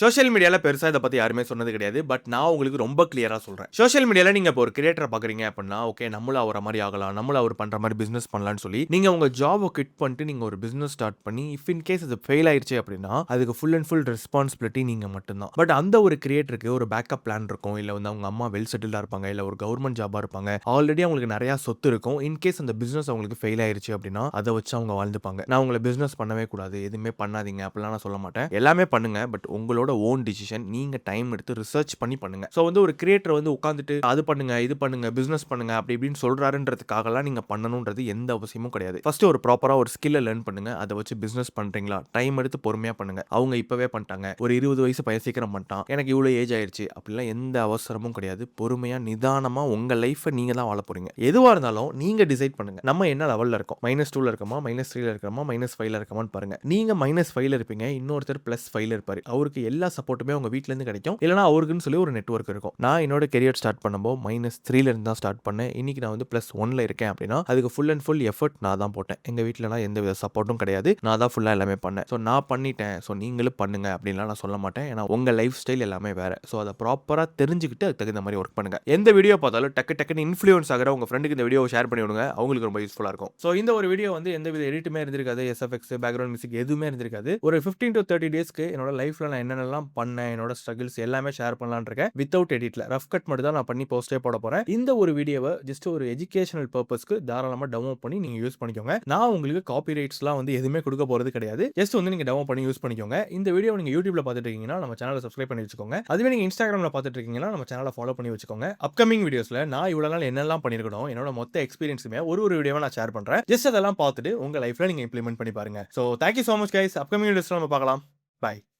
Social மீடியால பெருசா இத பத்தி யாருமே சொன்னது கிடையாது. பட் நான் உங்களுக்கு ரொம்ப கிளியரா சொல்றேன். சோஷியல் மீடியால நீங்க இப்போ ஒரு கிரியேட்டர பார்க்குறீங்க அப்டின்னா, ஓகே நம்மளும் அவர மாரி ஆகலாம். நம்மளும் அவர் பண்ற மாரி பிசினஸ் பண்ணலாம்னு சொல்லி, நீங்க உங்க ஜாப குவிட் பண்ணிட்டு நீங்க ஒரு பிசினஸ் ஸ்டார்ட் பண்ணி, இஃப் இன் கேஸ் அது ஃபெயில் ஆயிருச்சு அப்டின்னா, அதுக்கு ஃபுல் அண்ட் ஃபுல் ரெஸ்பான்சிபிலிட்டி நீங்க மட்டும் தான். பட் அந்த ஒரு கிரியேட்டருக்கு ஒரு பேக்கப் பிளான் இருக்கும். இல்ல வந்து அவங்க அம்மா வெல் செட்டில்டா இருப்பாங்க. இல்ல ஒரு கவர்ன்மென்ட் ஜாபா இருப்பாங்க. ஆல்ரெடி அவங்களுக்கு நெறைய சொத்து இருக்கும். இன் கேஸ் அந்த பிசினஸ் அவங்களுக்கு ஃபெயில் ஆயிருச்சு அப்டின்னா, அத வச்சு அவங்க வாழ்ந்துப்பாங்க. நான் உங்கள பிசினஸ் பண்ணவே கூடாது. எதுவுமே பண்ணாதீங்க அப்டிலாம் நான் சொல்ல மாட்டேன். எல்லாமே பண்ணுங்க. பட் உங்களோட ஓன் டிசிஷன். நீங்க டைம் எடுத்து ரிசர்ச் பண்ணி பண்ணுங்க. சோ வந்து ஒரு கிரியேட்டர் வந்து உட்கார்ந்துட்டு அது பண்ணுங்க, இது பண்ணுங்க, பிசினஸ் பண்ணுங்க அப்படி இப்படின்னு சொல்றாருன்றதுக்காகலாம் நீங்க பண்ணணும்ன்றது எந்த அவசியமும் கிடையாது. ஃபர்ஸ்ட் ஒரு ப்ராப்பரா ஒரு ஸ்கில்ல லேர்ன் பண்ணுங்க. அத வச்சு பிசினஸ் பண்றீங்களா? டைம் எடுத்து பொறுமையா பண்ணுங்க. அவங்க இப்பவே பண்ணிட்டாங்க. ஒரு 20 வயசு பையன் சீக்கிரம் பண்ணிட்டான். எனக்கு இவ்வளவு ஏஜ் ஆயிருச்சு. அப்படிலாம் எந்த அவசரமும் கிடையாது. பொறுமையா நிதானமா உங்க லைஃப நீங்க தான் வாழ போறீங்க. எதுவா இருந்தாலும் நீங்க டிசைட் பண்ணுங்க. நம்ம என்ன லெவல்ல இருக்கோம்? -2ல இருக்கோமா? -3ல இருக்கோமா? -5ல இருக்கோமான்னு பாருங்க. நீங்க -5ல இருப்பீங்க. இன்னொருத்தர் +5ல இருப்பாரு. அவருக்கு எல்லா சப்போர்ட்டுமே உங்க வீட்ல இருந்து கிடைக்கும். இல்லனா அவருக்குன்னு சொல்லி ஒரு நெட்வொர்க் இருக்கும். நான் என்னோட கரியர் ஸ்டார்ட் பண்ணும்போது -3ல இருந்து தான் ஸ்டார்ட் பண்ணேன். இன்னைக்கு நான் வந்து +1ல இருக்கேன் அப்படின்னா அதுக்கு ஃபுல் அண்ட் ஃபுல் எஃபோர்ட் நான் தான் போட்டேன். எங்க வீட்லலாம் எந்தவித சப்போர்ட்டும் கிடையாது. நான் தான் ஃபுல்லா எல்லாமே பண்ணேன். ஸோ நான் பண்ணிட்டேன். ஸோ நீங்களும் பண்ணுங்க அப்படின்லாம் நான் சொல்ல மாட்டேன். ஏன்னா உங்க லைஃப் ஸ்டைல் எல்லாமே வேற. ஸோ அதை ப்ராப்பரா தெரிஞ்சுக்கிட்டு அதுக்கு தகுந்த மாதிரி ஒர்க் பண்ணுங்க. எந்த வீடியோ பார்த்தாலும் டக்கு டக்குன்னு இன்ஃப்ளூயன்ஸ் ஆகிற உங்க ஃப்ரெண்டுக்கு இந்த வீடியோ ஷேர் பண்ணி விடுங்க. அவங்களுக்கு ரொம்ப யூஸ்ஃபுல்லா இருக்கும். ஸோ இந்த ஒரு வீடியோ வந்து எந்த வித எடிட்டுமே இருந்திருக்காது. எஸ்எஃப்எக்ஸ் பேக்ரவுண்ட் மியூசிக் எதுவுமே இருந்திருக்காது. ஒரு 15 to 30 டேஸ்க்கு என்னோட லைஃப்ல நான் என்னென்னலாம் பண்ணேன், என்னோட ஸ்ட்ரகிள்ஸ் எல்லாமே ஷேர் பண்ணலாம்னு இருக்கேன். வித்தவுட் எடிட்ல ரஃப் கட் மட்டும் தான் நான் பண்ணி போஸ்டே போட போறேன். இந்த ஒரு வீடியோவை ஜஸ்ட் ஒரு எஜுகேஷனல் பர்பஸ்க்கு தாராளமா டவுன்லோட் பண்ணி நீங்க யூஸ் பண்ணிக்கோங்க. நான் உங்களுக்கு காப்பி ரைட்ஸ்லாம் வந்து எதுவுமே கொடுக்க போறது கிடையாது. ஜஸ்ட் வந்து நீங்க டவுன்லோட் பண்ணி யூஸ் பண்ணிக்கோங்க. இந்த வீடியோ நீங்க யூடியூப்ல பார்த்துட்டு இருக்கீங்கன்னா நம்ம சேனலை சப்ஸ்கிரைப் பண்ணி வச்சுக்கோங்க. அதுவே நீங்க இன்ஸ்டாகிராம்ல பார்த்துட்டு இருக்கீங்கன்னா நம்ம சேனலை ஃபாலோ பண்ணி வச்சுக்கோங்க. அப்கமிங் வீடியோஸ்ல நான் இவ்வளவு நாள் என்னெல்லாம் பண்ணிருக்கணும், என்னோட மொத்த எக்ஸ்பீரியன்ஸுமே ஒரு வீடியோவா நான் ஷேர் பண்றேன். ஜஸ்ட் அதெல்லாம் பார்த்துட்டு உங்க லைஃப்ல நீங்க இம்ப்ளிமெண்ட் பண்ணி பாருங்க. So thank you so much guys. Upcoming வீடியோஸ்ல நம்ம பார்க்கலாம். பை.